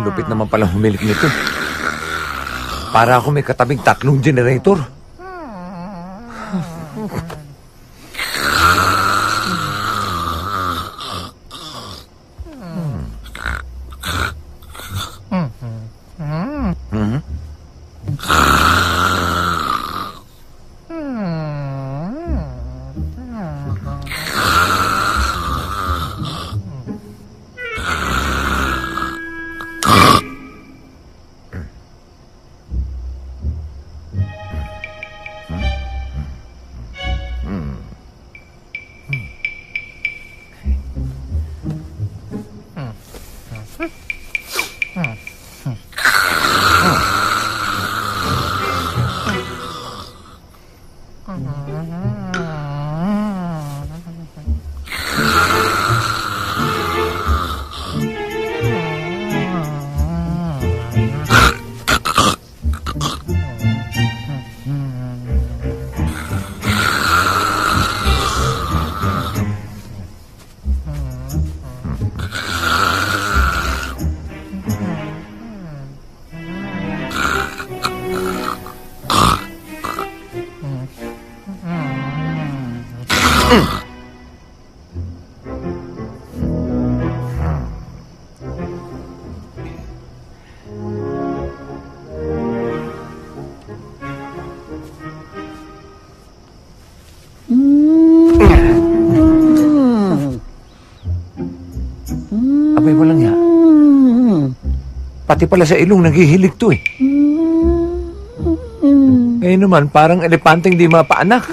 lupit naman palang humilik nito. Para ako may katabing 3 generator. Abay, walang ya. Pati pala sa ilong naghihilig to eh. Ngayon naman, parang elepanteng di mapaanak.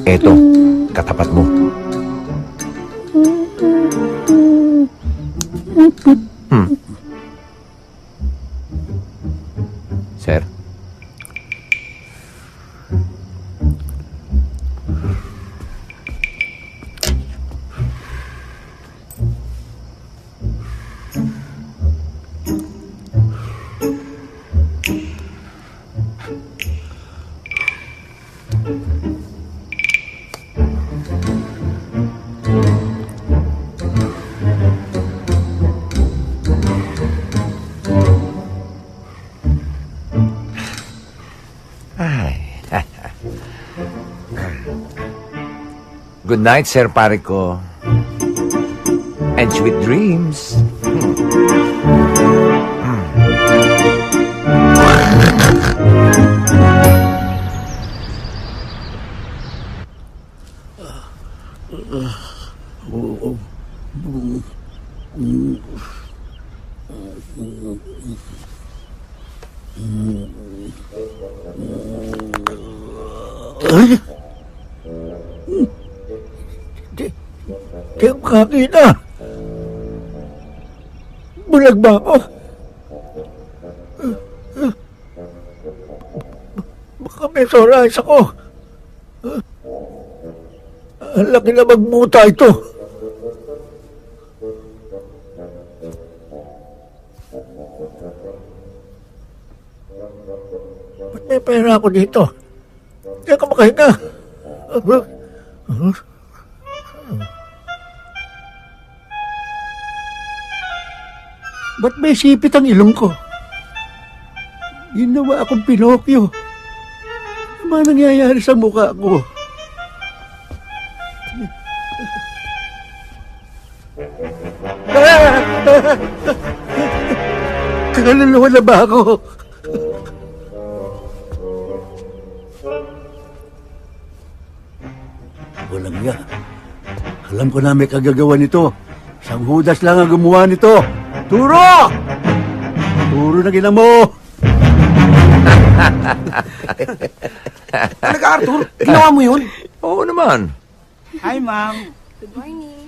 Eto, katapat mo. Sir? Good night, Sir Parico. And sweet dreams. Di ako kakita. Bulag ba ako? Baka may sorais ako. Ang laki na magmuta ito. Ba't may pera ako dito? Hindi ako makahinga. Ba't may sipit ang ilong ko? Ginawa akong Pinocchio. Ano ba nangyayari sa mukha ko? Kaluluwa na ba ako? Walang ya. Alam ko na may kagagawa nito. Isang Judas lang ang gumawa nito. Turo! Turo na gina mo! Talaga, Arthur? Ginawa mo yun? Oo naman. Hi, ma'am. Good morning.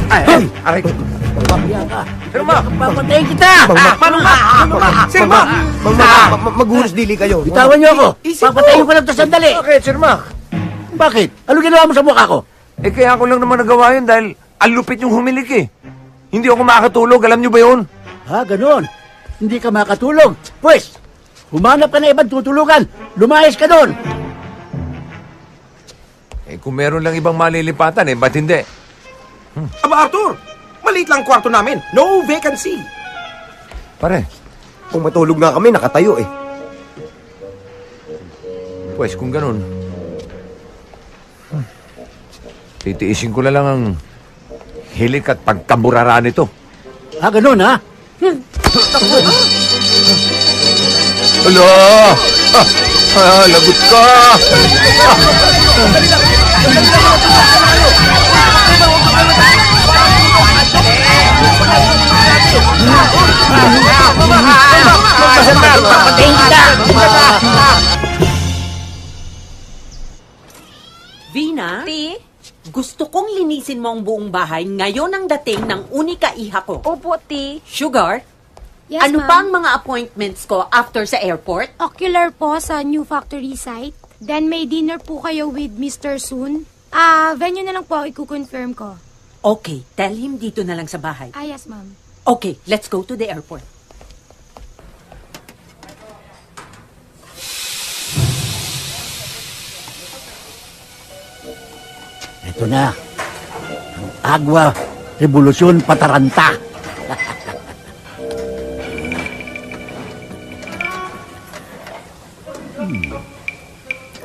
Ay, aray ko. Pagpapaya ka. Sir Mac! Papatayin kita! Paano nga? Sir Mac! Maghunos dili kayo. Bitawan niyo ako! Isip mo. Papatayin ko lang ito sandali! Bakit, Sir Mac? Bakit? Ano ginawa mo sa mukha ko? Eh kaya ko lang naman nagawa yun dahil ang lupit yung humilik eh. Hindi ako makakatulog, alam nyo ba yun? Ganon. Hindi ka makatulog. Pwes, humanap ka na ibang tutulugan. Lumayas ka doon. Eh kung meron lang ibang malilipatan eh, ba't hindi? Aba, Arthur! Maliit lang kwarto namin. No vacancy. Pare, Kung matulog nga kami, nakatayo eh. pues kung ganun, titiisin ko na lang ang hilik at pagkaburara nito. Ganon ha? Ala! Lagot ka! Vina, Ti? gusto kong linisin mo ang buong bahay ngayon ang dating ng unika iha ko. Opo, Ti. Sugar, Yes, ano ma'am. pa ang mga appointments ko after sa airport? Ocular po sa new factory site. Then may dinner po kayo with Mr. Soon. Venue na lang po, i-confirm ko. Okay, tell him dito na lang sa bahay. Yes, ma'am. Okay, let's go to the airport. Ito na. Ang Agwa Revolusyon Pataranta.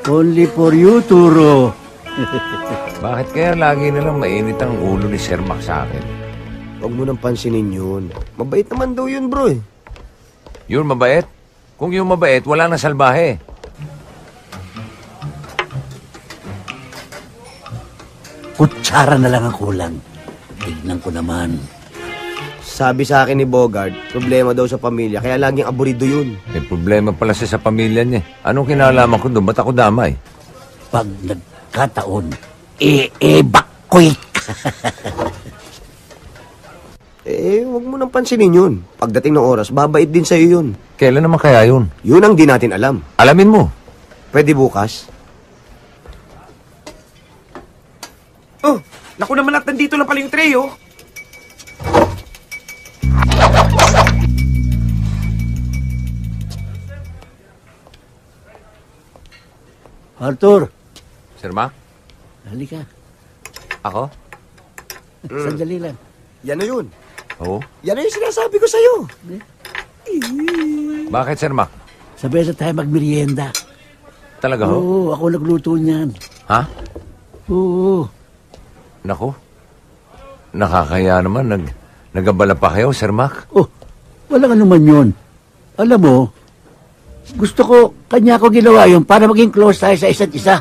Only for you, Turo. Bakit kaya lagi na lang mainit ang ulo ni Sir Max sa akin? Huwag mo nang pansinin yun. Mabait naman daw yun, bro eh. Yun mabait? Kung yung mabait, wala na salbahe. Kutsara na lang ang kulang. Tignan ko naman. Sabi sa akin ni Bogart, problema daw sa pamilya, kaya laging aburido yun. May problema pala siya sa pamilya niya. Anong kinalaman ko doon? Ba't ako damay? Pag nagkataon, evacuate. Huwag mo nang pansinin yun. Pagdating ng oras, babait din sa'yo yun. Kailan naman kaya yun? Yun ang di natin alam. Alamin mo. Pwede bukas? Oh, naku naman at nandito lang pala yung tray, oh. Arthur, Sir Mac? halika. Ako? Sandali lang. Yan na yun. Oo. Yan na yung sinasabi ko sa'yo. Bakit, Sir Mac? Sabay na tayo magmerienda. Talaga ho? Oo, ako nagluto niyan. Ha? Oo. Nako. Nakakaya naman. Nagabala pa kayo, Sir Mac? Oh, walang anuman yun. Alam mo, gusto ko, kanya ko ginawa yun para maging close tayo sa isa't isa.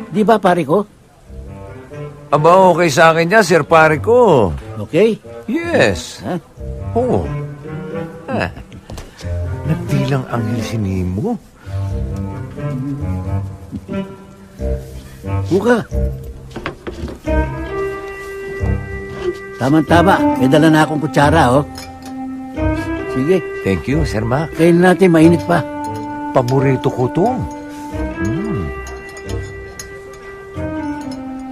Di ba, pare ko? Aba, okay sa akin niya, Sir Pare ko. Okay? Yes. Ha? Oo. Ah. Nagbilang anghel si Nemo. Buka. Tama-tama. May dala na akong kutsara, oh. Sige, Thank you, Sir Mac. kainin natin. Mainit pa. Paborito ko to.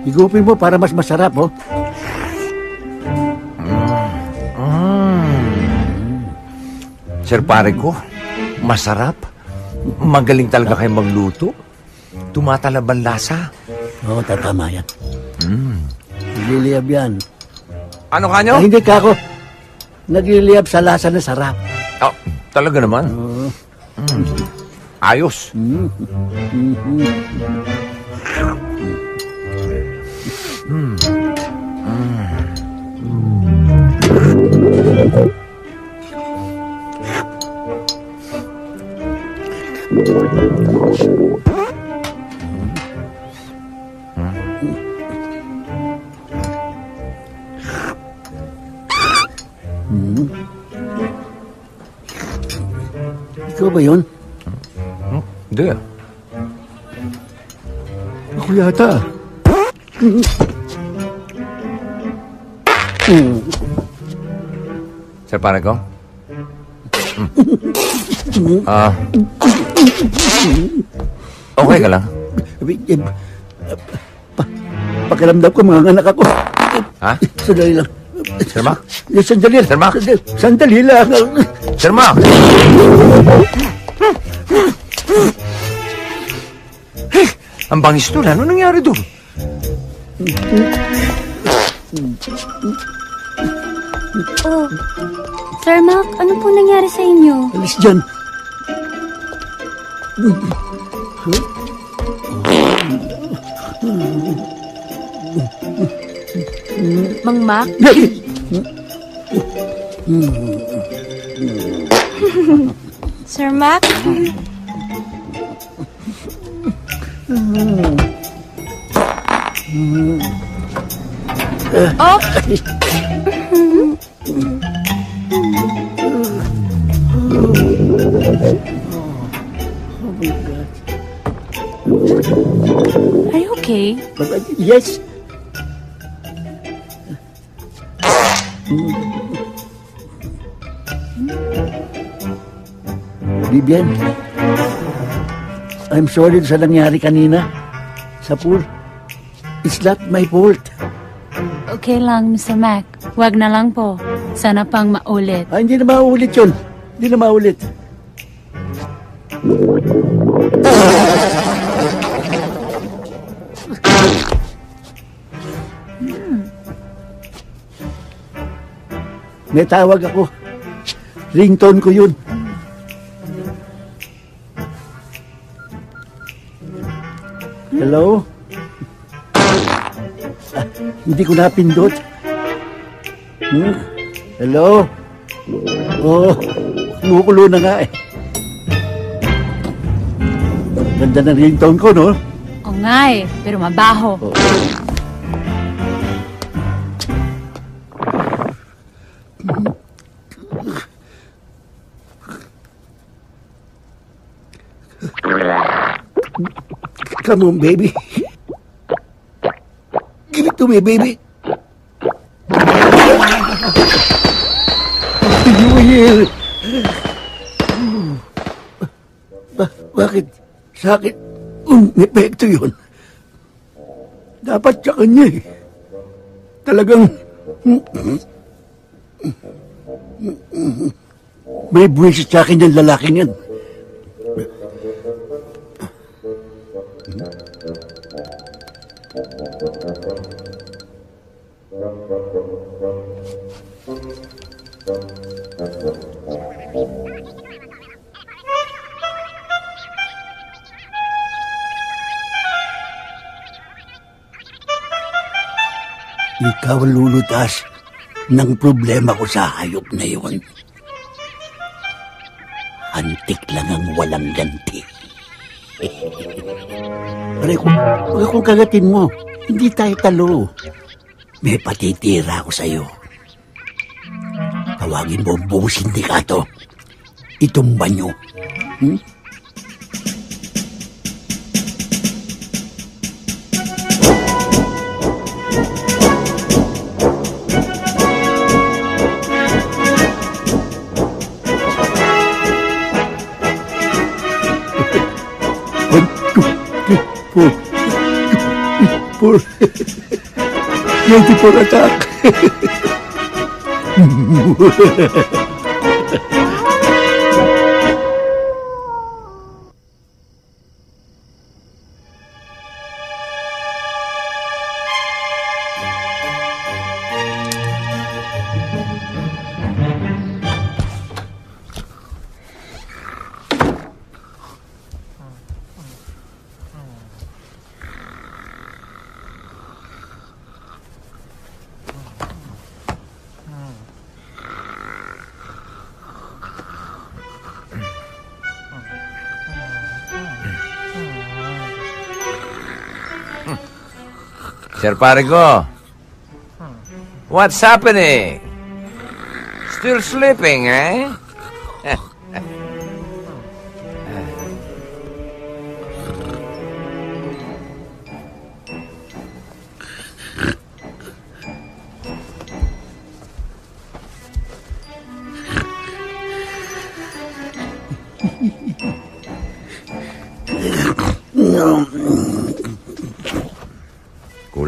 Higupin mo para mas masarap, oh. Sir Pare ko, masarap. Magaling talaga kayo magluto. Tumatalaban lasa. Oo, tatama yan. Nagliliyab yan. Ano ka nyo? Hindi ka ako. Nagliliyab sa lasa na sarap. Oh, talaga naman. Oo. Ayos. Ikaw ba yun? Hindi. Ako yata. Sir Pare ko? Okay ka lang? Pakiramdam ko mga anak ako. Ha? Sandali lang. Sir Mac? Sandali lang. Sir Mac? Sandali lang. Sir Mac! Ang bangis doon. Ano nangyari doon? Oh, Sir Mac, ano po nangyari sa inyo? Alis dyan. Mang Mac? Sir Mac? Oh! Are you okay? Yes. Vivian, I'm sorry sa nangyari kanina sa pool. It's not my fault. Okay lang, Mr. Mac. Wag na lang po. Sana pang maulit. Hindi na maulit yun. Hindi na maulit. May tawag ako. Ringtone ko yun. Hello? Hindi ko napindot. Hello? Oh, kumukulo na nga eh. Ganda ng ringtone ko, no? Oo nga eh, pero mabaho. Come on, baby. Give it to me, baby. You will. Bakit? Sa akin, epekto yun. Dapat sa kanya eh. Talagang... May buwisit sa akin yung lalaking yan. Ikaw ang lulutas ng problema ko sa hayop na yun. Antik lang ang walang ganti. Pare, kung kagatin mo, hindi tayo talo. May patitira ako sa'yo. Tawagin mo ang buong sindikato. Itumba nyo. For 24 attack. Sir Parigo, what's happening? Still sleeping, eh?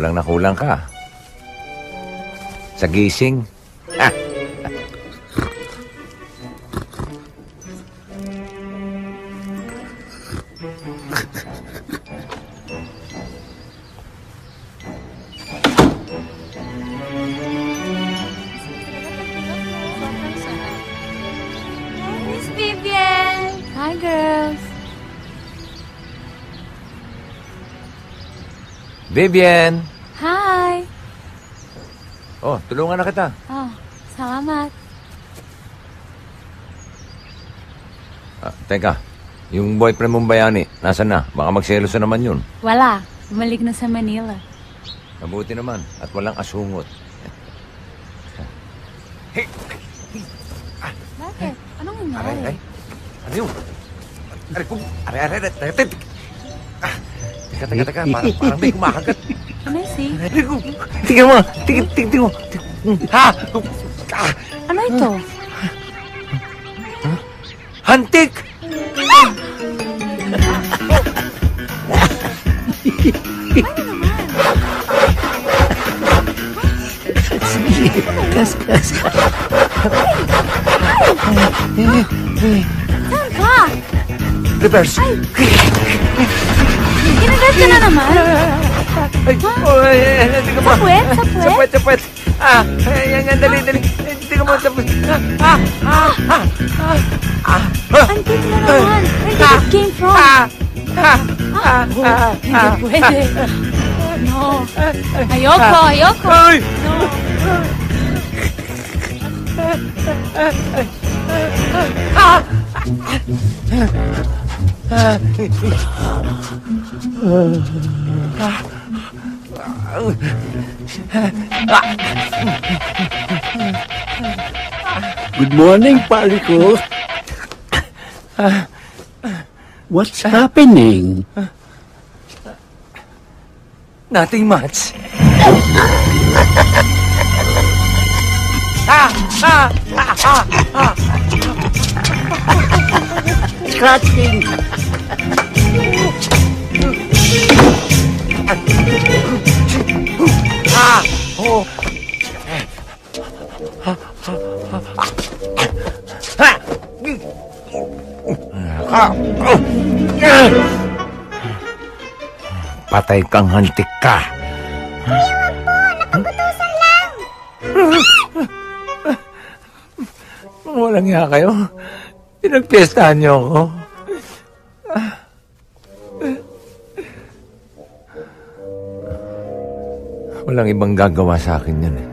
kulang na kulang ka. Sa gising. Ah. Miss Vivian! Hi, girls. Vivian! Hi. Oh, tulungan na kita. Oh, salamat. Teka, yung boyfriend mong bayani, nasan na? Baka magselos na naman yun. Wala. Bumalik na sa Manila. Mabuti naman, at walang asungot. Bakit? Anong nangyari? Aray, aray. Ano yun? Aray, aray, aray, aray, aray, aray. Teka, parang may kumakagat. Can I see? Aray ko, tingnan mo, tingnan mo. Ha? Ano ito? Hantik! Kas. Saan ka? Reverse. Ginagat ka na naman. Ay, tingnan mo. Sa puwet? Sa puwet. Yan, dali. Tingnan mo, sa puwet. Antik na naman. Where did it came from? Hindi pwede. No. Ayoko. Ay! No. Good morning, pare ko. What's happening? Nothing much. Scratching. Patay kang hantik ka. Walang iya kayo. Pinagpiestahan niyo ako. Walang ibang gagawa sa akin yan eh.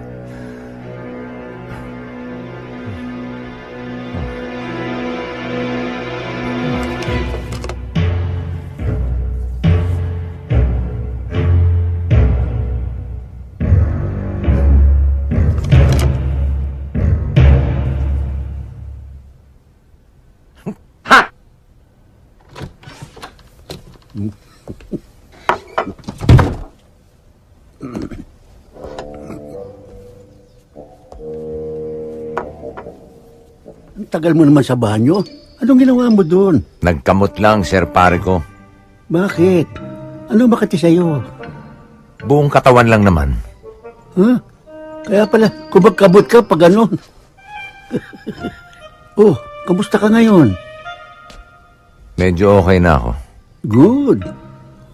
Ang tagal mo naman sa banyo. Anong ginawa mo doon? Nagkamot lang, Sir Pare ko. Bakit? Anong makati sa'yo? Buong katawan lang naman. Huh? Kaya pala, kumagkabot ka pag ganon. Oh, kamusta ka ngayon? Medyo okay na ako. Good.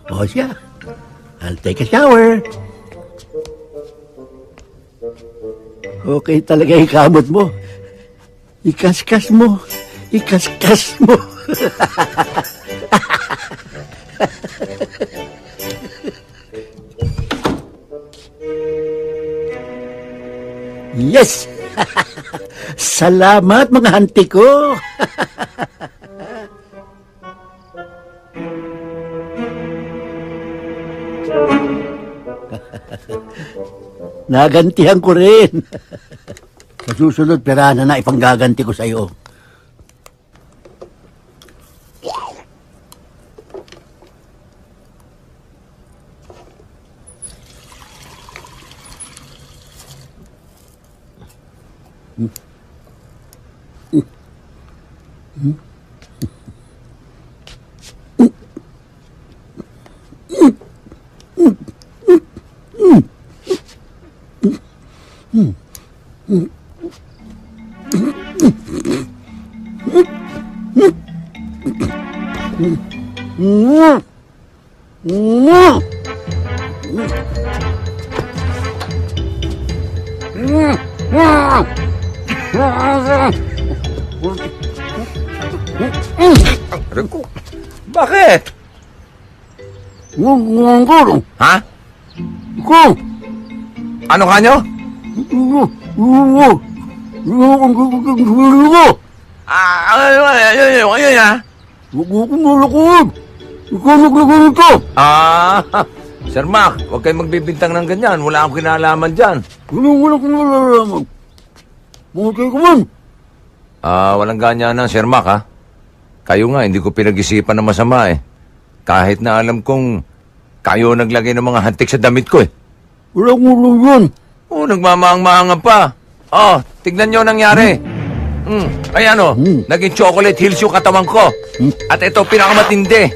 O siya, I'll take a shower. Okay talaga yung kamot mo. Ikaskas mo. Ikaskas mo. Yes! Salamat mga hanti ko! Nagantihan ko rin. Sa susunod, perahan na ipanggaganti ko sa'yo. Aray ko. Bakit? Ha? Ano ka nyo? Ayun ha? Sir Mac, huwag kayong magbibintang ng ganyan. Wala akong kinalaman dyan. Walang ganyan Sir Mac, ha? Kayo nga, hindi ko pinag-isipan na masama, eh. Kahit na alam kong kayo naglagay ng mga hantik sa damit ko, eh. Nagmamahang-mahangan pa. Tignan nyo nangyari. Ay naging chocolate hills yung katawan ko. At ito, pinakamatindi.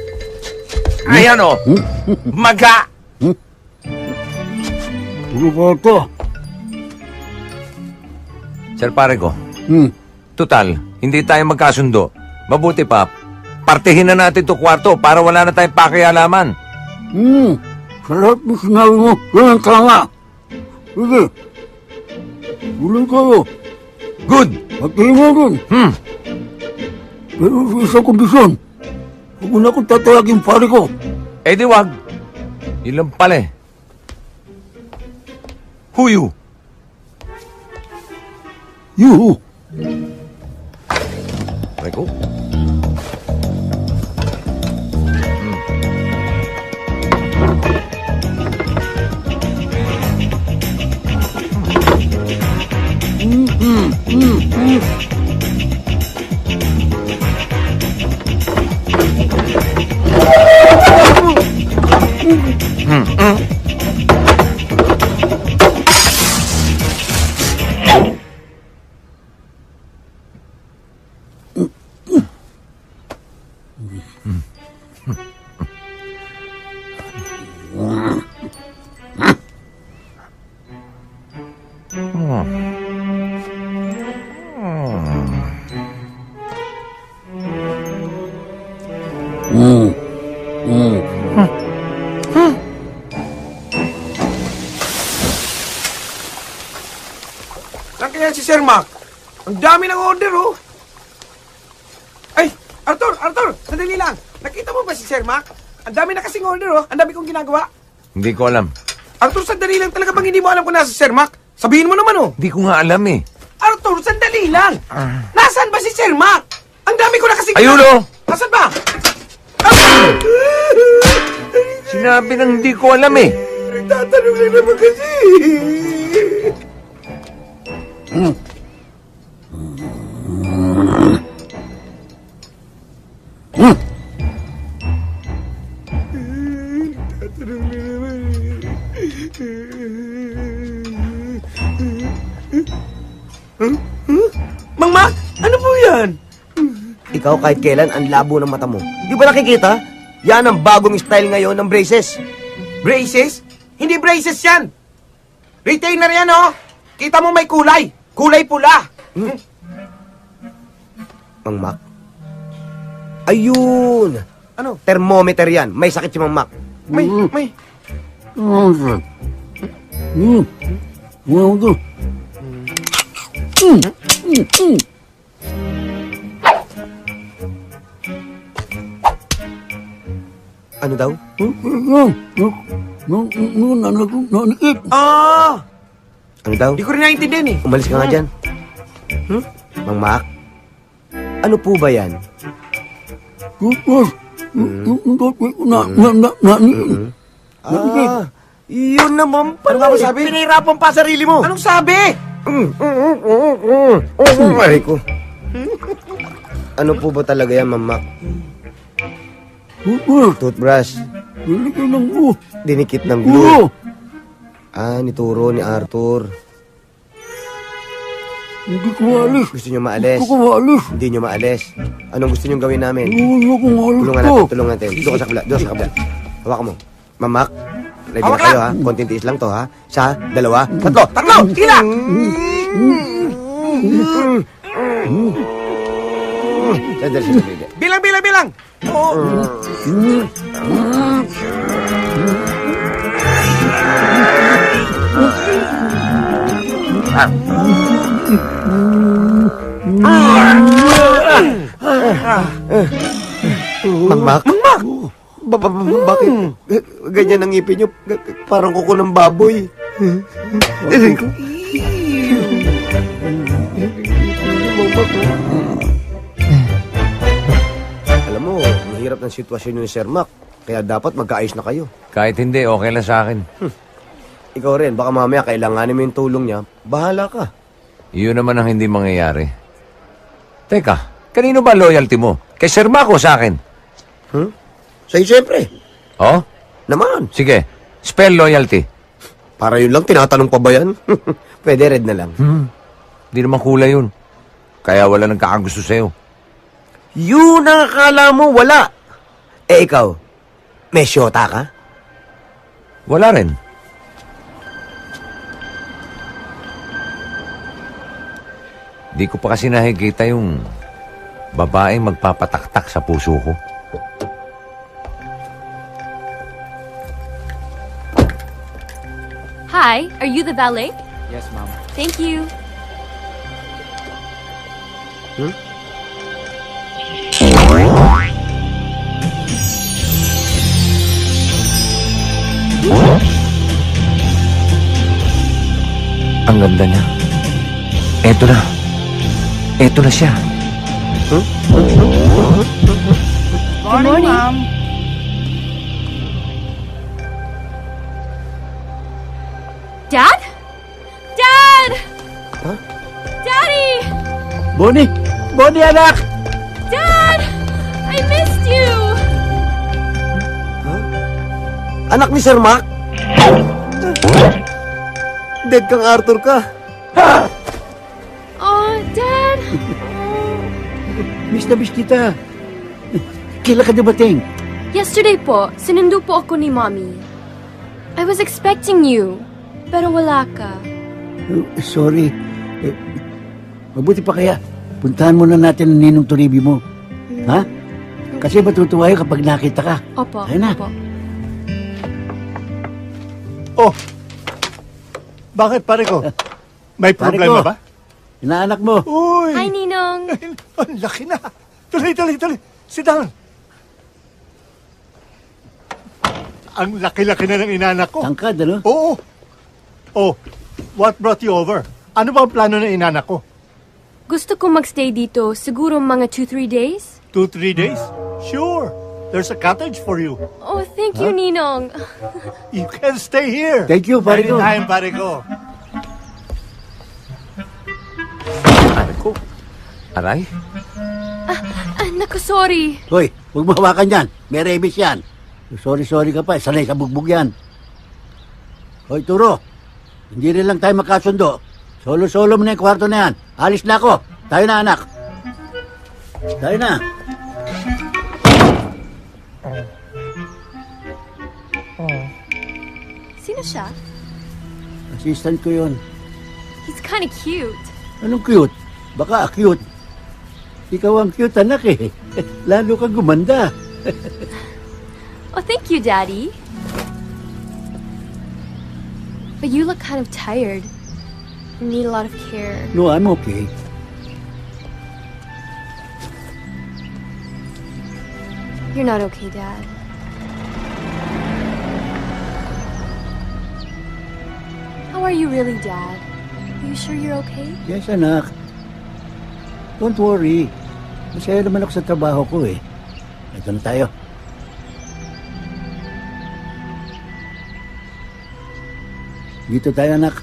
Ay maga. Sir pare ko, total, hindi tayo magkasundo. Mabuti pa, partihin na natin to kwarto para wala na tayong pakialaman. Sa lahat ng sinabi mo, yan ang tama. Sige. Tuloy kayo. Good. Partihin mo rin. Pero sa isang kondisyon, huwag mo na akong tatawagin pare ko. Eh di wag. Ilan pala eh. Who you? You. Reko. Saan kaya si Sir Mac? Ang dami ng order, oh. Ay, Arthur! Sandali lang. Nakita mo ba si Sir Mac? Ang dami na kasing order, oh. Ang dami kong ginagawa. Hindi ko alam. Arthur, sandali lang. Talaga bang hindi mo alam kung nasa si Sir Mac? Sabihin mo naman, oh. Hindi ko nga alam eh. Arthur, sandali lang. Nasaan ba si Sir Mac? Ang dami ko na kasing... Ayun, oh. Nasaan ba? Sinabi nang hindi ko alam eh. Nagtatanong lang naman kasi. Mang Mac, ano po yan? Ikaw kahit kailan ang labo ng mata mo. Di ba nakikita? Yan ang bagong style ngayon ng braces. Braces? Hindi braces yan. Retainer yan, oh. Kita mo may kulay. Kulay pula. Mang Mac. Ayun! Ano? Thermometer yan. May sakit si Mang Mac. May. Ano daw? Nanikip. Ano daw? Di ko rin naiintindihan eh. Umalis ka nga dyan. Mang Mac? Ano po ba yan? Yun naman pala. Ano nga ba sabi? Pinahirapan pa sarili mo. Anong sabi? Aray ko. Ano po ba talaga yan, Mang Mac? Toothbrush. Dinikit ng glue. Nituro ni Arthur. Hindi ko maalis. Gusto nyo maalis? Gusto ko maalis. Hindi nyo maalis. Anong gusto nyo gawin namin? Ayoko maalis Tulungan natin. Doon ka sa kabila. Hawakan mo. Mamak, ready na Hawak kayo lang. ha? Konting tiis lang to ha? Isa, dalawa, tatlo! Tatlo! Tila! Sandali. Bilang! Oo. Mangmak? Bakit? Ganyan ang ngipin niyo. Parang kuko ng baboy. Alam mo, mahirap ng sitwasyon ni Sir Mac. Kaya dapat magkaayos na kayo. Kahit hindi, okay lang sa akin. Ikaw rin, baka mamaya kailanganin mo yung tulong niya. Bahala ka. Iyon naman ang hindi mangyayari. Teka, kanino ba loyalty mo? Kay Sir Mac o sa akin? Sa'yo siyempre. Oh? Naman. Sige, spell loyalty. Para yun lang, tinatanong pa ba yan? Pwede red na lang. Hindi naman kulay yun. Kaya wala nang kakagusto sa'yo. Yun ang akala mo, wala. Eh ikaw, may syota ka? Wala rin. Di ko pa kasi nakikita yung babaeng magpapataktak sa puso ko. Hi, are you the valet? Yes, Mom. Thank you. Ang ganda niya. Eto na. Eto na siya. Morning, Mom. Dad? Dad! Huh? Daddy! Bonnie! Bonnie, anak! Dad! I missed you! Anak ni Sir Mac? Dead kang Arthur ka. Oh, Dad! Miss na miss kita. Kailan ka dumating? Yesterday po, sinundo po ako ni Mommy. I was expecting you, pero wala ka. Sorry. Mabuti pa kaya. Puntahan muna natin ang ninong Turibi mo. Ha? Kasi matutuwa yun kapag nakita ka. Opo, Ayun na. opo. Oh, bakit pare ko? May Pare problema ko. ba? Inaanak mo. Uy! Hi, Ninong. Ang laki na. Tuloy. Sit down. Ang laki-laki na ng inanak ko. Tangkad, ano? Oo. Oh, what brought you over? Ano ba ang plano ng inanak ko? Gusto ko magstay dito, siguro mga 2-3 days? 2-3 days? Sure. There's a cottage for you. Oh, thank you, Ninong. You can stay here. Thank you, pare ko. Anytime, pare ko. Pare ko. Aray? Naku, sorry. Hoy, huwag mo hawakan yan. May rabies yan. Sorry ka pa. Sanay sa bugbog yan. Hoy, Turo. Hindi rin lang tayo magkasundo. Solo-solo mo na yung kwarto na yan. Alis na ako. Tayo na, anak. Tayo na. Sino siya? Assistant ko yun. He's kind of cute. Anong cute? Baka cute. Ikaw ang cute, anak eh. Lalo kang gumanda. Oh, thank you, Daddy. But you look kind of tired. You need a lot of care. No, I'm okay. You're not okay, Dad. How are you really, Dad? Are you sure you're okay? Yes, anak. Don't worry. Masaya naman ako sa trabaho ko eh. Ito na tayo. Dito tayo, anak.